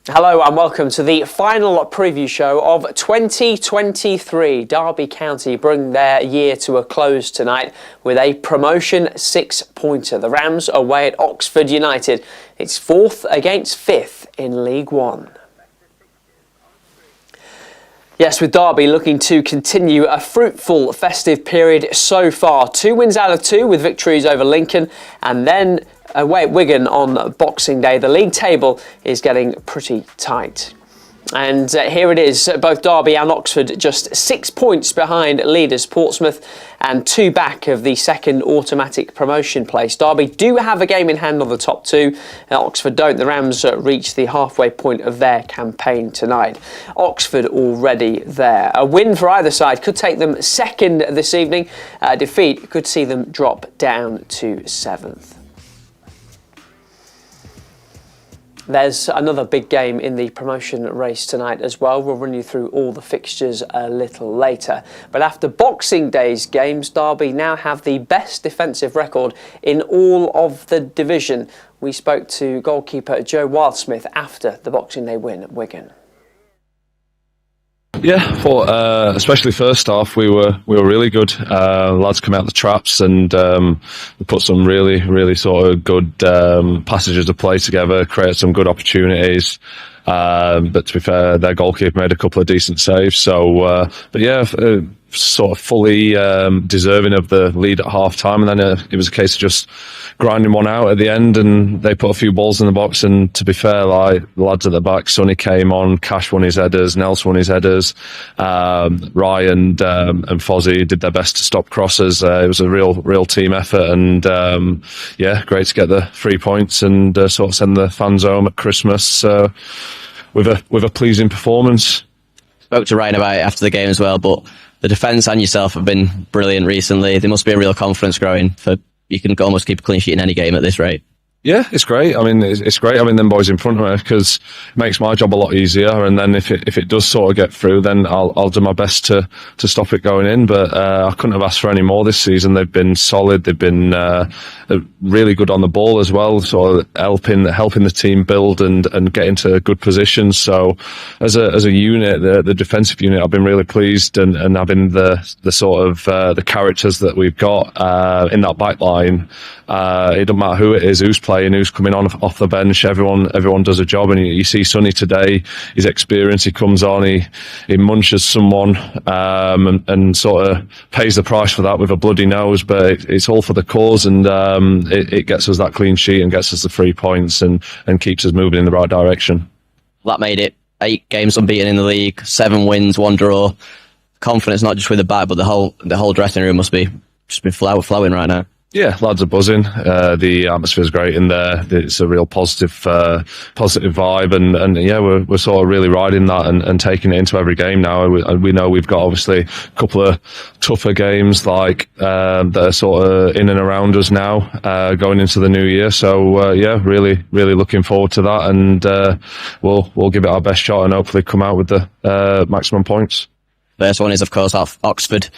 Hello and welcome to the final preview show of 2023. Derby County bring their year to a close tonight with a promotion six-pointer. The Rams away at Oxford United. It's 4th against 5th in League One. Yes, with Derby looking to continue a fruitful festive period so far. 2 wins out of 2 with victories over Lincoln and then away at Wigan on Boxing Day. The league table is getting pretty tight. And here it is, both Derby and Oxford just 6 points behind leaders Portsmouth and 2 back of the second automatic promotion place. Derby do have a game in hand on the top 2. Oxford don't. The Rams reach the halfway point of their campaign tonight. Oxford already there. A win for either side could take them second this evening. A defeat could see them drop down to 7th. There's another big game in the promotion race tonight as well. We'll run you through all the fixtures a little later. But after Boxing Day's games, Derby now have the best defensive record in all of the division. We spoke to goalkeeper Joe Wildsmith after the Boxing Day win at Wigan. Yeah, I thought, especially first half, we were really good. Lads come out the traps and we put some really sort of good passages of play together, created some good opportunities. But to be fair, their goalkeeper made a couple of decent saves. So, but yeah, sort of fully deserving of the lead at half time, and then it was a case of just grinding one out at the end, and they put a few balls in the box. And to be fair, like the lads at the back, Sonny came on, Cash won his headers, Nels won his headers, Ryan and Fozzie did their best to stop crosses. It was a real team effort, and yeah, great to get the 3 points and sort of send the fans home at Christmas with a pleasing performance. Spoke to Ryan about it after the game as well, but the defence and yourself have been brilliant recently. There must be a real confidence growing. You can almost keep a clean sheet in any game at this rate. Yeah, it's great. I mean, it's great having them boys in front of me because it makes my job a lot easier. And then if it does sort of get through, then I'll do my best to stop it going in. But I couldn't have asked for any more this season. They've been solid. They've been really good on the ball as well, sort of helping the team build and get into good positions. So as a unit, the defensive unit, I've been really pleased and having the sort of the characters that we've got in that back line. It doesn't matter who it is, who's playing, who's coming on off the bench. Everyone does a job, and you see Sonny today, his experience. He comes on, he munches someone, and sort of pays the price for that with a bloody nose. But it's all for the cause, and it gets us that clean sheet and gets us the 3 points and keeps us moving in the right direction. That made it 8 games unbeaten in the league, 7 wins, 1 draw. Confidence not just with the back, but the whole dressing room must be just been flowing right now. Yeah, lads are buzzing. The atmosphere's great in there. It's a real positive vibe, and yeah, we're sort of really riding that and taking it into every game now. We know we've got obviously a couple of tougher games that are sort of in and around us now, going into the new year. So yeah, really looking forward to that, and we'll give it our best shot and hopefully come out with the maximum points. First one is, of course, Oxford.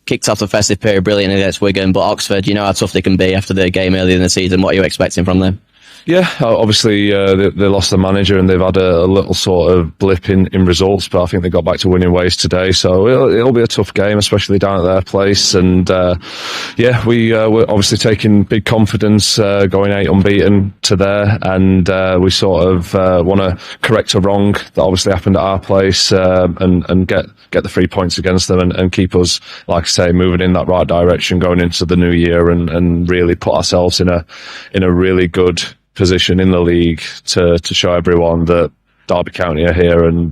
Kicked off the festive period brilliantly against Wigan, but Oxford, you know how tough they can be after the game earlier in the season. What are you expecting from them? Yeah, obviously they lost the manager and they've had a little sort of blip in results, but I think they got back to winning ways today. So it'll be a tough game, especially down at their place. And yeah, we're obviously taking big confidence going 8 unbeaten to there, and we sort of want to correct a wrong that obviously happened at our place, and get the 3 points against them and keep us, like I say, moving in that right direction going into the new year, and really put ourselves in a really good position in the league to show everyone that Derby County are here, and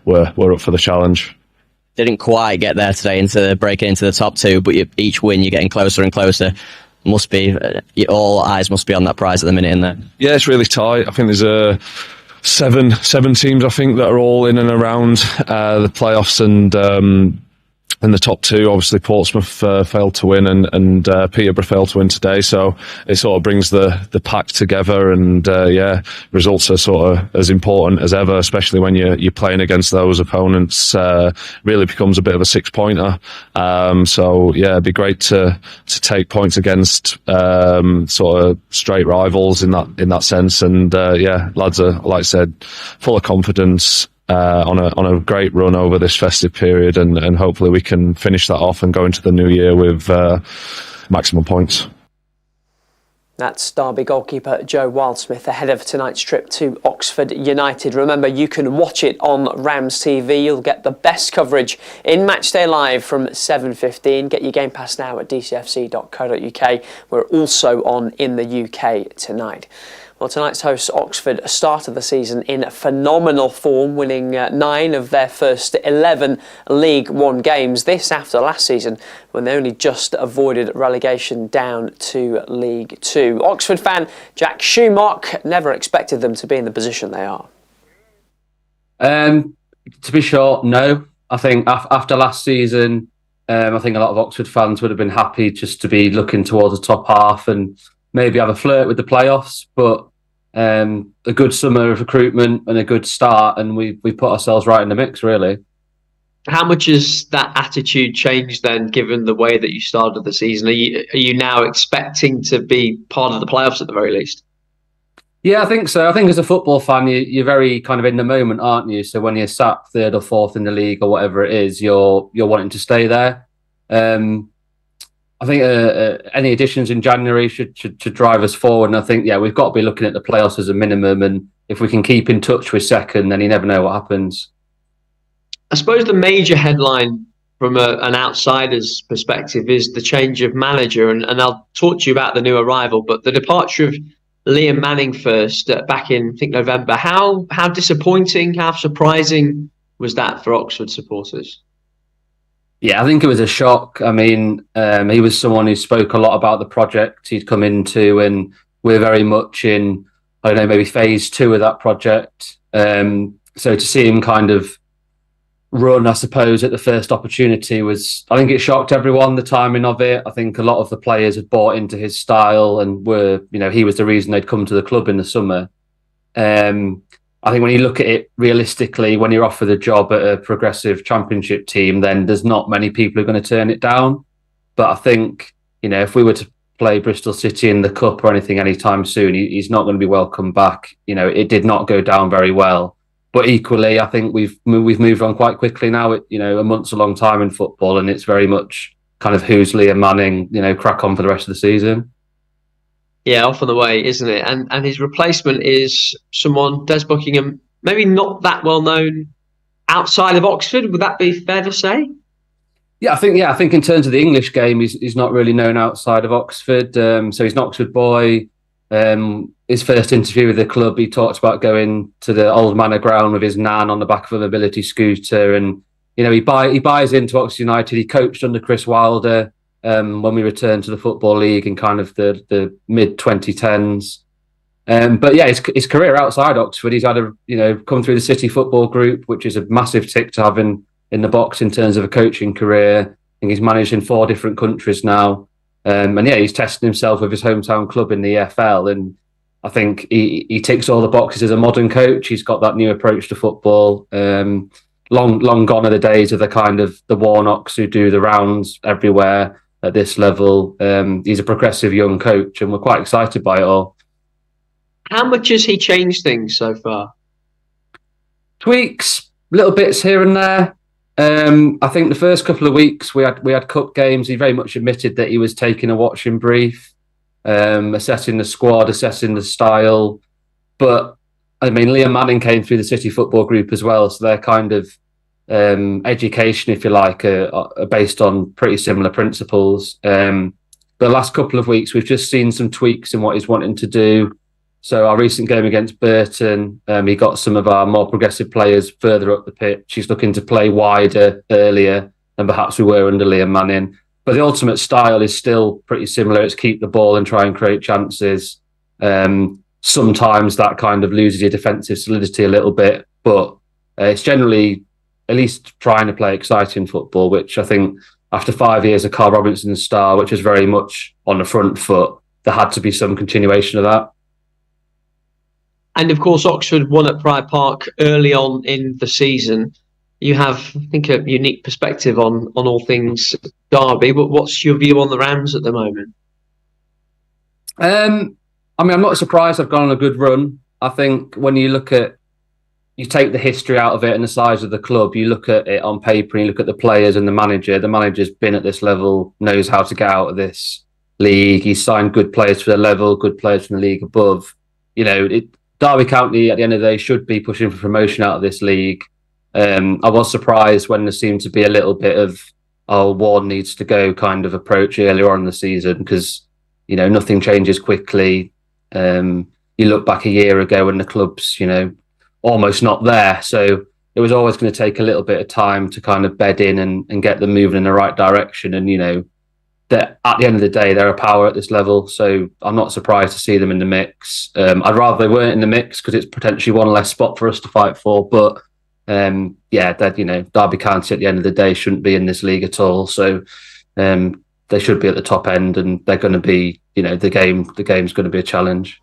we're up for the challenge. Didn't quite get there today into breaking into the top 2, but each win you're getting closer and closer. Must be all eyes must be on that prize at the minute in there. Yeah, it's really tight. I think there's seven teams I think that are all in and around the playoffs, and in the top 2, obviously Portsmouth failed to win, and Peterborough failed to win today. So it sort of brings the pack together, and yeah, results are sort of as important as ever, especially when you're playing against those opponents. Really becomes a bit of a 6-pointer. So yeah, it'd be great to take points against sort of straight rivals in that sense. And yeah, lads are, like I said, full of confidence. On a great run over this festive period, and hopefully we can finish that off and go into the new year with maximum points. That's Derby goalkeeper Joe Wildsmith ahead of tonight's trip to Oxford United. Remember, you can watch it on RamsTV. You'll get the best coverage in Matchday Live from 7:15. Get your Game Pass now at dcfc.co.uk. We're also on in the UK tonight. Well, tonight's hosts, Oxford, started the season in phenomenal form, winning 9 of their first 11 League One games. This after last season, when they only just avoided relegation down to League Two. Oxford fan Jack Shoemark never expected them to be in the position they are. To be short, no. I think after last season, I think a lot of Oxford fans would have been happy just to be looking towards the top half and maybe have a flirt with the playoffs, but a good summer of recruitment and a good start, and we put ourselves right in the mix, really. How much has that attitude changed then, given the way that you started the season? Are you now expecting to be part of the playoffs at the very least? Yeah, I think so. I think as a football fan, you're very kind of in the moment, aren't you? So when you're sat 3rd or 4th in the league or whatever it is, you're wanting to stay there. I think any additions in January should drive us forward. And I think, yeah, we've got to be looking at the playoffs as a minimum. And if we can keep in touch with second, then you never know what happens. I suppose the major headline from an outsider's perspective is the change of manager. And I'll talk to you about the new arrival, but the departure of Liam Manning first back in, I think, November. How disappointing, how surprising was that for Oxford supporters? Yeah, I think it was a shock. I mean, he was someone who spoke a lot about the project he'd come into, and we're very much in, I don't know, maybe phase 2 of that project. So to see him kind of run, I suppose, at the first opportunity I think it shocked everyone, the timing of it. I think a lot of the players had bought into his style and he was the reason they'd come to the club in the summer. I think when you look at it realistically, when you're offered a job at a progressive championship team, then there's not many people who are going to turn it down. But I think, if we were to play Bristol City in the Cup or anything anytime soon, he's not going to be welcome back. It did not go down very well. But equally, I think we've moved on quite quickly now. A month's a long time in football, and it's very much kind of who's Liam Manning, crack on for the rest of the season. Yeah, off on the way, isn't it? And his replacement is someone, Des Buckingham, maybe not that well known outside of Oxford. Would that be fair to say? Yeah, I think in terms of the English game, he's not really known outside of Oxford. So he's an Oxford boy. His first interview with the club, he talked about going to the Old Manor ground with his nan on the back of a mobility scooter, and he buys into Oxford United. He coached under Chris Wilder. when we returned to the Football League in kind of the mid 2010s. But yeah, his career outside Oxford, he's had come through the City Football Group, which is a massive tick to have in the box in terms of a coaching career. I think he's managed in 4 different countries now. And yeah, he's testing himself with his hometown club in the EFL. And I think he ticks all the boxes as a modern coach. He's got that new approach to football. Long gone are the days of the Warnocks who do the rounds everywhere at this level. He's a progressive young coach, and we're quite excited by it all. How much has he changed things so far? Tweaks, little bits here and there. I think the first couple of weeks we had cup games. He very much admitted that he was taking a watching brief, assessing the squad, assessing the style. But I mean, Liam Manning came through the City Football Group as well, so their kind of education, if you like, are based on pretty similar principles. The last couple of weeks, we've just seen some tweaks in what he's wanting to do. So our recent game against Burton, he got some of our more progressive players further up the pitch. He's looking to play wider, earlier than perhaps we were under Liam Manning. But the ultimate style is still pretty similar. It's keep the ball and try and create chances. Sometimes that kind of loses your defensive solidity a little bit, but it's generally at least trying to play exciting football, which I think after 5 years of Carl Robinson's star, which is very much on the front foot, there had to be some continuation of that. And of course, Oxford won at Pride Park early on in the season. You have, I think, a unique perspective on all things Derby. But what's your view on the Rams at the moment? I mean, I'm not surprised they've gone on a good run. I think when you take the history out of it and the size of the club, you look at it on paper and you look at the players and the manager. The manager's been at this level, knows how to get out of this league. He's signed good players for the level, good players from the league above. Derby County, at the end of the day, should be pushing for promotion out of this league. I was surprised when there seemed to be a little bit of, Warne needs to go kind of approach earlier on in the season because, nothing changes quickly. You look back a year ago when the club's, almost not there. So it was always going to take a little bit of time to kind of bed in and get them moving in the right direction. And, that at the end of the day, they're a power at this level. So I'm not surprised to see them in the mix. I'd rather they weren't in the mix because it's potentially one less spot for us to fight for. But Derby County at the end of the day shouldn't be in this league at all. So they should be at the top end, and they're going to be, the game's going to be a challenge.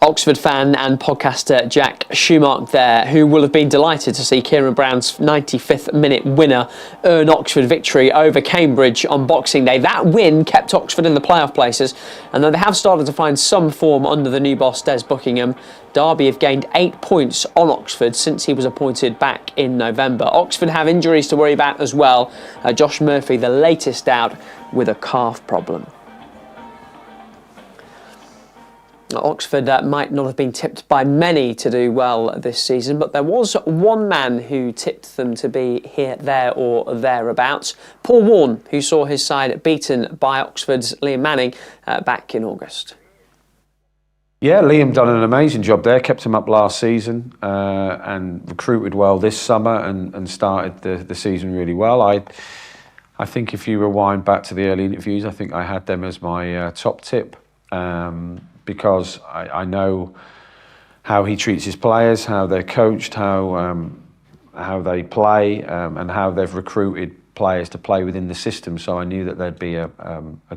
Oxford fan and podcaster Jack Shoemark there, who will have been delighted to see Kieran Brown's 95th minute winner earn Oxford victory over Cambridge on Boxing Day. That win kept Oxford in the playoff places, and though they have started to find some form under the new boss Des Buckingham, Derby have gained 8 points on Oxford since he was appointed back in November. Oxford have injuries to worry about as well. Josh Murphy, the latest out with a calf problem. Oxford might not have been tipped by many to do well this season, but there was one man who tipped them to be here, there or thereabouts. Paul Warne, who saw his side beaten by Oxford's Liam Manning back in August. Yeah, Liam done an amazing job there, kept him up last season and recruited well this summer and started the season really well. I think if you rewind back to the early interviews, I think I had them as my top tip. Because I know how he treats his players, how they're coached, how they play, and how they've recruited players to play within the system. So I knew that there'd be a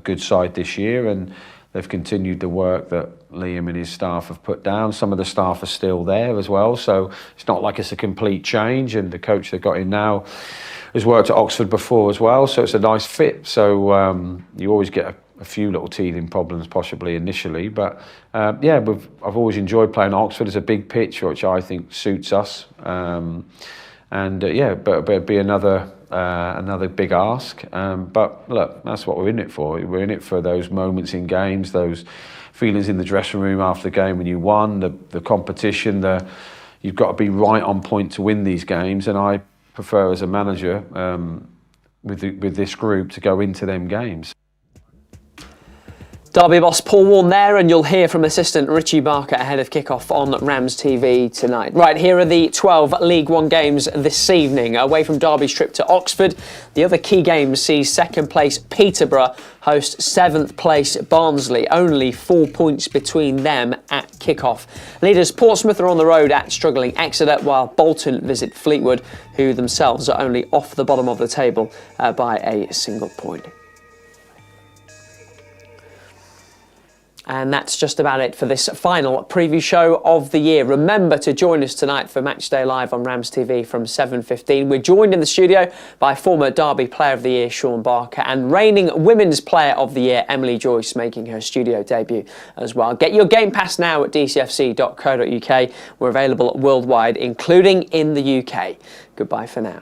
good side this year, and they've continued the work that Liam and his staff have put down. Some of the staff are still there as well, so it's not like it's a complete change. And the coach they've got in now has worked at Oxford before as well, so it's a nice fit. So you always get a few little teething problems possibly initially, but I've always enjoyed playing at Oxford. It's a big pitch, which I think suits us, but it'd be another big ask. But look, that's what we're in it for. We're in it for those moments in games, those feelings in the dressing room after the game when you won, the competition. You've got to be right on point to win these games, and I prefer as a manager with this group to go into them games. Derby boss Paul Warne there, and you'll hear from assistant Richie Barker ahead of kick-off on RamsTV tonight. Right, here are the 12 League One games this evening. Away from Derby's trip to Oxford, the other key games see second place Peterborough host 7th place Barnsley. Only 4 points between them at kick-off. Leaders Portsmouth are on the road at struggling Exeter, while Bolton visit Fleetwood, who themselves are only off the bottom of the table by a single point. And that's just about it for this final preview show of the year. Remember to join us tonight for Matchday Live on RamsTV from 7:15. We're joined in the studio by former Derby Player of the Year Sean Barker and reigning Women's Player of the Year Emily Joyce, making her studio debut as well. Get your Game Pass now at dcfc.co.uk. We're available worldwide, including in the UK. Goodbye for now.